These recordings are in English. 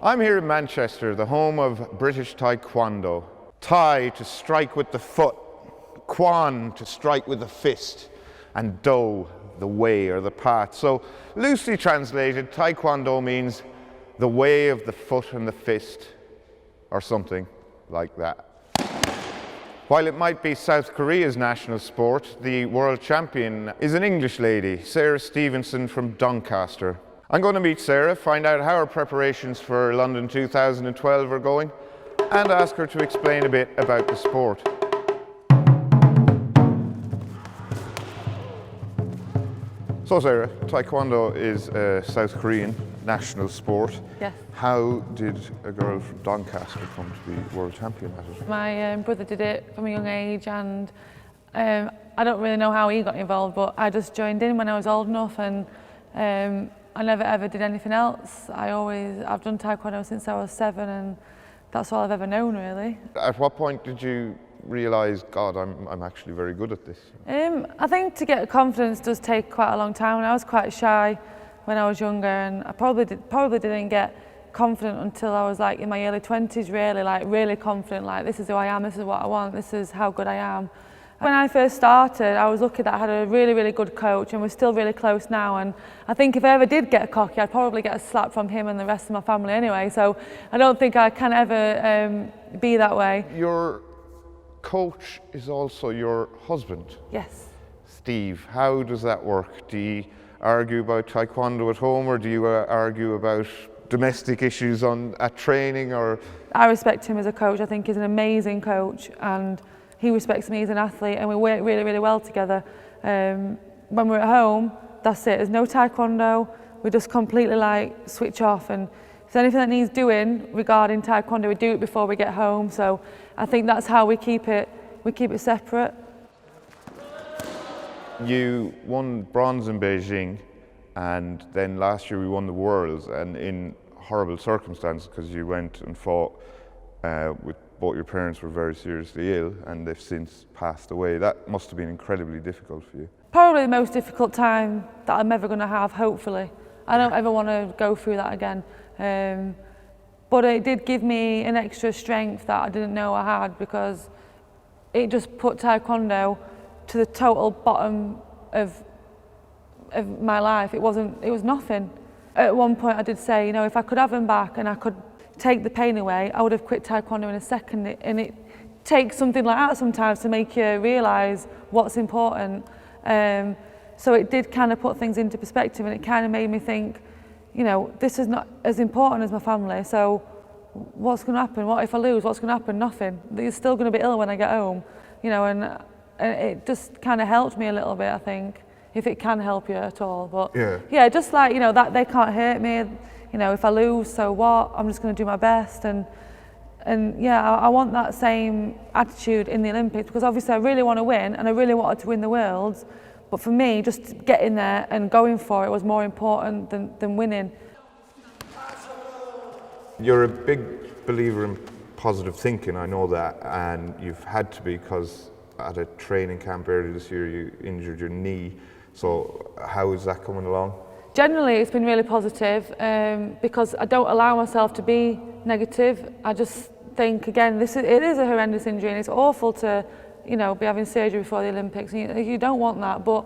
I'm here in Manchester, the home of British Taekwondo. Tai to strike with the foot, Kwan to strike with the fist, and Do, the way or the path. So loosely translated, Taekwondo means the way of the foot and the fist, or something like that. While it might be South Korea's national sport, the world champion is an English lady, Sarah Stevenson from Doncaster. I'm going to meet Sarah, find out how her preparations for London 2012 are going, and ask her to explain a bit about the sport. So Sarah, Taekwondo is a South Korean national sport. Yes. How did a girl from Doncaster come to be world champion at it? My brother did it from a young age, and I don't really know how he got involved, but I just joined in when I was old enough, and I never ever did anything else. I've done Taekwondo since I was 7, and that's all I've ever known, really. At what point did you realise, God, I'm actually very good at this? I think to get confidence does take quite a long time, and I was quite shy when I was younger, and I probably didn't get confident until I was like in my early 20s, really confident, like this is who I am, this is what I want, this is how good I am. When I first started, I was lucky that I had a really, really good coach, and we're still really close now, and I think if I ever did get cocky, I'd probably get a slap from him and the rest of my family anyway, so I don't think I can ever be that way. Your coach is also your husband? Yes. Steve, how does that work? Do you argue about Taekwondo at home, or do you argue about domestic issues at training? Or I respect him as a coach. I think he's an amazing coach, and he respects me as an athlete, and we work really, really well together. When we're at home, that's it. There's no Taekwondo. We just completely switch off, and if there's anything that needs doing regarding Taekwondo, we do it before we get home. So I think that's how we keep it separate. You won bronze in Beijing, and then last year we won the Worlds, and in horrible circumstances, because you went and fought with both your parents were very seriously ill, and they've since passed away. That must have been incredibly difficult for you. Probably the most difficult time that I'm ever going to have, hopefully. I don't ever want to go through that again. But it did give me an extra strength that I didn't know I had, because it just put Taekwondo to the total bottom of my life. It was nothing. At one point I did say, you know, if I could have him back and I could take the pain away, I would have quit Taekwondo in a second. And it takes something like that sometimes to make you realise what's important. So it did kind of put things into perspective, and it kind of made me think, you know, this is not as important as my family, so what's going to happen? What if I lose? What's going to happen? Nothing. You're still going to be ill when I get home, you know, and it just kind of helped me a little bit, I think, if it can help you at all. But yeah, just like, you know, that they can't hurt me. You know, if I lose, so what? I'm just going to do my best, and yeah, I want that same attitude in the Olympics, because obviously I really want to win, and I really wanted to win the Worlds. But for me, just getting there and going for it was more important than winning. You're a big believer in positive thinking, I know that, and you've had to be, because at a training camp earlier this year you injured your knee. So how is that coming along? Generally it's been really positive, because I don't allow myself to be negative. I just think, again, it is a horrendous injury, and it's awful to, you know, be having surgery before the Olympics. You don't want that, but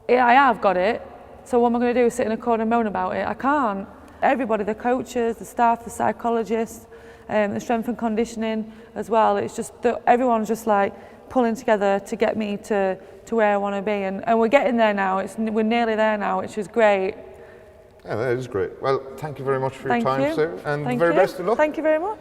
I have got it. So what am I going to do? Sit in a corner and moan about it? I can't. Everybody, the coaches, the staff, the psychologists, the strength and conditioning as well. It's just that everyone's just like pulling together to get me to where I want to be, and we're getting there now. We're nearly there now, which is great. Yeah, that is great. Well, thank you very much for your time, Sarah, and the very best of luck. Thank you very much.